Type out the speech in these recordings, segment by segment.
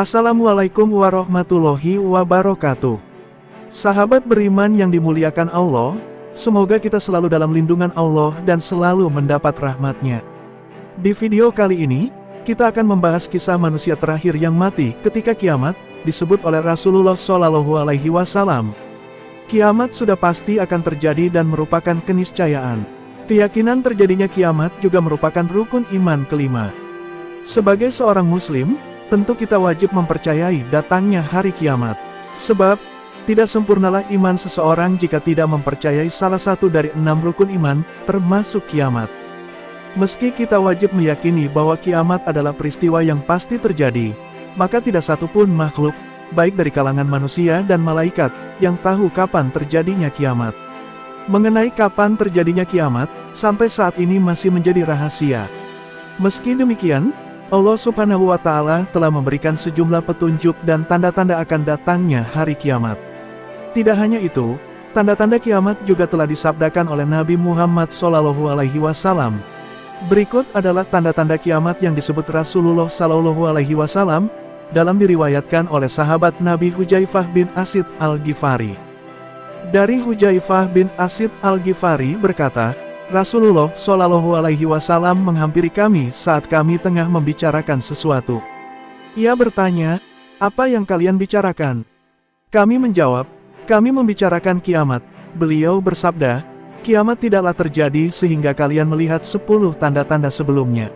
Assalamualaikum warahmatullahi wabarakatuh. Sahabat beriman yang dimuliakan Allah, semoga kita selalu dalam lindungan Allah dan selalu mendapat rahmat-Nya. Di video kali ini, kita akan membahas kisah manusia terakhir yang mati ketika kiamat, disebut oleh Rasulullah SAW. Kiamat sudah pasti akan terjadi dan merupakan keniscayaan. Keyakinan terjadinya kiamat juga merupakan rukun iman kelima. Sebagai seorang muslim, tentu kita wajib mempercayai datangnya hari kiamat. Sebab, tidak sempurnalah iman seseorang jika tidak mempercayai salah satu dari 6 rukun iman, termasuk kiamat. Meski kita wajib meyakini bahwa kiamat adalah peristiwa yang pasti terjadi, maka tidak satupun makhluk, baik dari kalangan manusia dan malaikat, yang tahu kapan terjadinya kiamat. Mengenai kapan terjadinya kiamat, sampai saat ini masih menjadi rahasia. Meski demikian, Allah Subhanahu wa Ta'ala telah memberikan sejumlah petunjuk dan tanda-tanda akan datangnya hari kiamat. Tidak hanya itu, tanda-tanda kiamat juga telah disabdakan oleh Nabi Muhammad SAW. Berikut adalah tanda-tanda kiamat yang disebut Rasulullah SAW, dalam diriwayatkan oleh sahabat Nabi Hudzaifah bin Asid Al-Ghifari. Dari Hudzaifah bin Asid Al-Ghifari berkata, Rasulullah SAW menghampiri kami saat kami tengah membicarakan sesuatu. Ia bertanya, "Apa yang kalian bicarakan?" Kami menjawab, "Kami membicarakan kiamat." Beliau bersabda, "Kiamat tidaklah terjadi sehingga kalian melihat 10 tanda-tanda sebelumnya."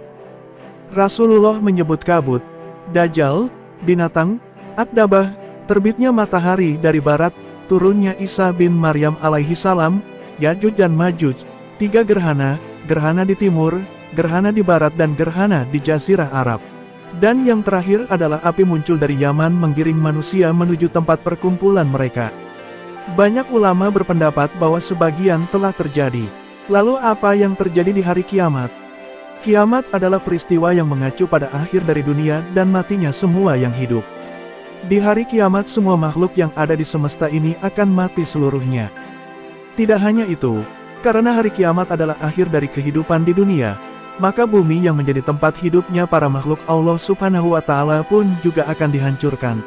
Rasulullah menyebut kabut, Dajjal, binatang, At-Dabah, terbitnya matahari dari barat, turunnya Isa bin Maryam alaihi salam, Yajuj dan Majuj, 3 gerhana, gerhana di timur, gerhana di barat dan gerhana di Jazirah Arab. Dan yang terakhir adalah api muncul dari Yaman menggiring manusia menuju tempat perkumpulan mereka. Banyak ulama berpendapat bahwa sebagian telah terjadi. Lalu apa yang terjadi di hari kiamat? Kiamat adalah peristiwa yang mengacu pada akhir dari dunia dan matinya semua yang hidup. Di hari kiamat semua makhluk yang ada di semesta ini akan mati seluruhnya. Tidak hanya itu, karena hari kiamat adalah akhir dari kehidupan di dunia, maka bumi yang menjadi tempat hidupnya para makhluk Allah Subhanahu wa Ta'ala pun juga akan dihancurkan.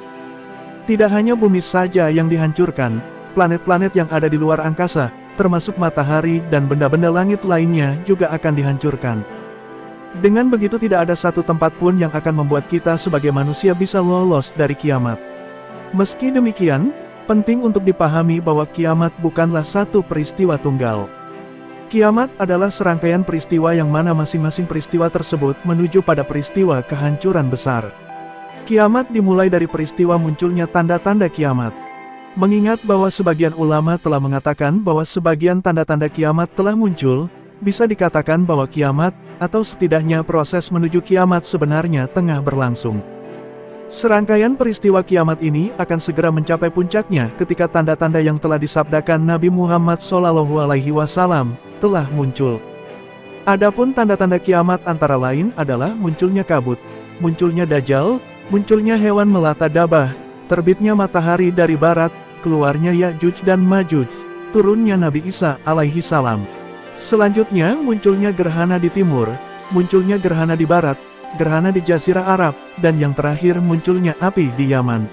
Tidak hanya bumi saja yang dihancurkan, planet-planet yang ada di luar angkasa, termasuk matahari dan benda-benda langit lainnya juga akan dihancurkan. Dengan begitu tidak ada satu tempat pun yang akan membuat kita sebagai manusia bisa lolos dari kiamat. Meski demikian, penting untuk dipahami bahwa kiamat bukanlah satu peristiwa tunggal. Kiamat adalah serangkaian peristiwa yang mana masing-masing peristiwa tersebut menuju pada peristiwa kehancuran besar. Kiamat dimulai dari peristiwa munculnya tanda-tanda kiamat. Mengingat bahwa sebagian ulama telah mengatakan bahwa sebagian tanda-tanda kiamat telah muncul, bisa dikatakan bahwa kiamat, atau setidaknya proses menuju kiamat sebenarnya tengah berlangsung. Serangkaian peristiwa kiamat ini akan segera mencapai puncaknya ketika tanda-tanda yang telah disabdakan Nabi Muhammad SAW telah muncul. Adapun tanda-tanda kiamat antara lain adalah munculnya kabut, munculnya Dajjal, munculnya hewan melata dabah, terbitnya matahari dari barat, keluarnya Yajuj dan Majuj, turunnya Nabi Isa alaihi salam. Selanjutnya munculnya gerhana di timur, munculnya gerhana di barat, gerhana di Jazirah Arab, dan yang terakhir munculnya api di Yaman.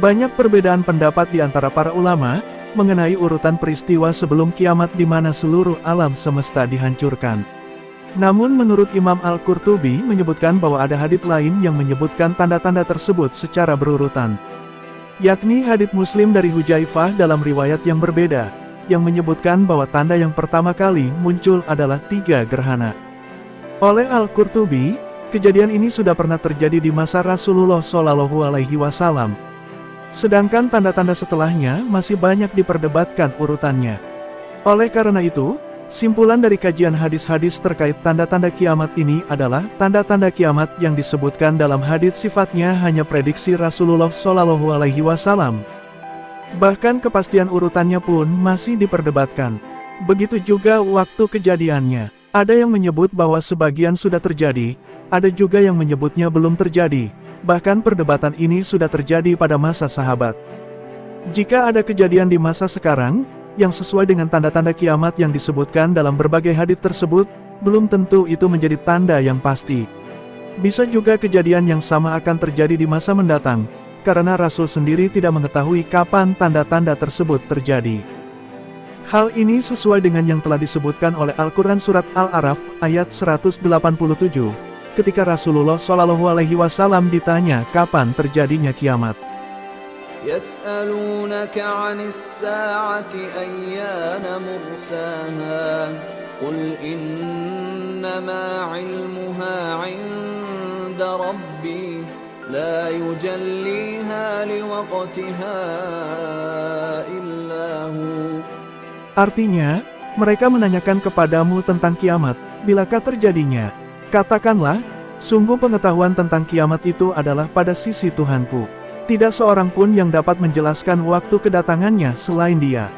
Banyak perbedaan pendapat di antara para ulama mengenai urutan peristiwa sebelum kiamat di mana seluruh alam semesta dihancurkan. Namun menurut Imam Al-Qurtubi menyebutkan bahwa ada hadits lain yang menyebutkan tanda-tanda tersebut secara berurutan. Yakni hadits Muslim dari Hudzaifah dalam riwayat yang berbeda, yang menyebutkan bahwa tanda yang pertama kali muncul adalah 3 gerhana. Oleh Al-Qurtubi, kejadian ini sudah pernah terjadi di masa Rasulullah SAW. Sedangkan tanda-tanda setelahnya masih banyak diperdebatkan urutannya. Oleh karena itu, simpulan dari kajian hadis-hadis terkait tanda-tanda kiamat ini adalah tanda-tanda kiamat yang disebutkan dalam hadits sifatnya hanya prediksi Rasulullah SAW. Bahkan kepastian urutannya pun masih diperdebatkan. Begitu juga waktu kejadiannya. Ada yang menyebut bahwa sebagian sudah terjadi, ada juga yang menyebutnya belum terjadi. Bahkan perdebatan ini sudah terjadi pada masa sahabat. Jika ada kejadian di masa sekarang, yang sesuai dengan tanda-tanda kiamat yang disebutkan dalam berbagai hadits tersebut, belum tentu itu menjadi tanda yang pasti. Bisa juga kejadian yang sama akan terjadi di masa mendatang, karena Rasul sendiri tidak mengetahui kapan tanda-tanda tersebut terjadi. Hal ini sesuai dengan yang telah disebutkan oleh Al-Quran Surat Al-A'raf, ayat 187, ketika Rasulullah SAW ditanya kapan terjadinya kiamat. يسألونك عن الساعة أيان مرساها قل إنما علمها عند ربي لا يجليها لوقتها إلا هو. Artinya, mereka menanyakan kepadamu tentang kiamat, bilakah terjadinya? Katakanlah, sungguh pengetahuan tentang kiamat itu adalah pada sisi Tuhanku. Tidak seorang pun yang dapat menjelaskan waktu kedatangannya selain Dia.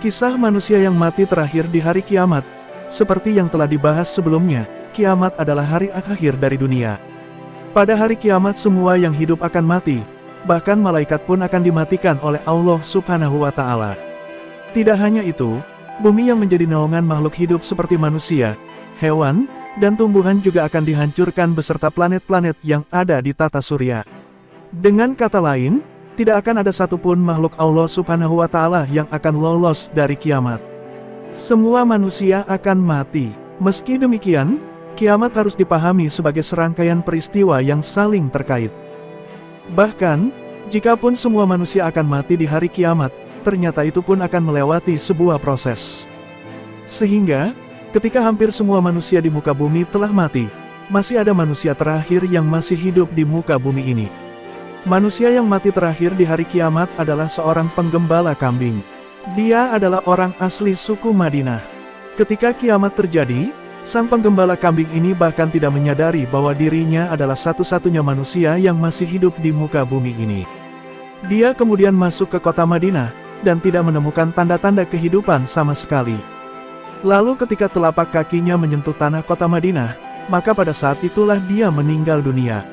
Kisah manusia yang mati terakhir di hari kiamat, seperti yang telah dibahas sebelumnya, kiamat adalah hari akhir dari dunia. Pada hari kiamat semua yang hidup akan mati, bahkan malaikat pun akan dimatikan oleh Allah Subhanahu wa Ta'ala. Tidak hanya itu, bumi yang menjadi naungan makhluk hidup seperti manusia, hewan, dan tumbuhan juga akan dihancurkan beserta planet-planet yang ada di tata surya. Dengan kata lain, tidak akan ada satupun makhluk Allah Subhanahu wa Ta'ala yang akan lolos dari kiamat. Semua manusia akan mati. Meski demikian, kiamat harus dipahami sebagai serangkaian peristiwa yang saling terkait. Bahkan, jikapun semua manusia akan mati di hari kiamat, ternyata itu pun akan melewati sebuah proses. Sehingga, ketika hampir semua manusia di muka bumi telah mati, masih ada manusia terakhir yang masih hidup di muka bumi ini. Manusia yang mati terakhir di hari kiamat adalah seorang penggembala kambing. Dia adalah orang asli suku Madinah. Ketika kiamat terjadi, sang penggembala kambing ini bahkan tidak menyadari bahwa dirinya adalah satu-satunya manusia yang masih hidup di muka bumi ini. Dia kemudian masuk ke kota Madinah, dan tidak menemukan tanda-tanda kehidupan sama sekali. Lalu ketika telapak kakinya menyentuh tanah kota Madinah, maka pada saat itulah dia meninggal dunia.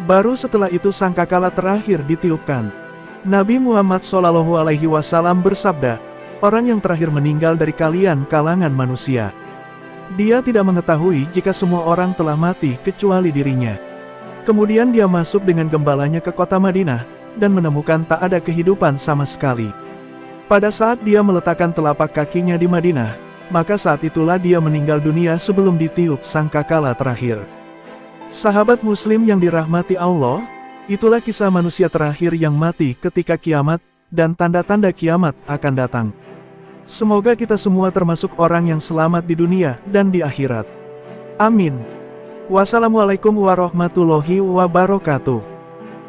Baru setelah itu sangkakala terakhir ditiupkan. Nabi Muhammad SAW bersabda, orang yang terakhir meninggal dari kalian kalangan manusia. Dia tidak mengetahui jika semua orang telah mati kecuali dirinya. Kemudian dia masuk dengan gembalanya ke kota Madinah, dan menemukan tak ada kehidupan sama sekali. Pada saat dia meletakkan telapak kakinya di Madinah, maka saat itulah dia meninggal dunia sebelum ditiup sangkakala terakhir. Sahabat muslim yang dirahmati Allah, itulah kisah manusia terakhir yang mati ketika kiamat, dan tanda-tanda kiamat akan datang. Semoga kita semua termasuk orang yang selamat di dunia dan di akhirat. Amin. Wassalamualaikum warahmatullahi wabarakatuh.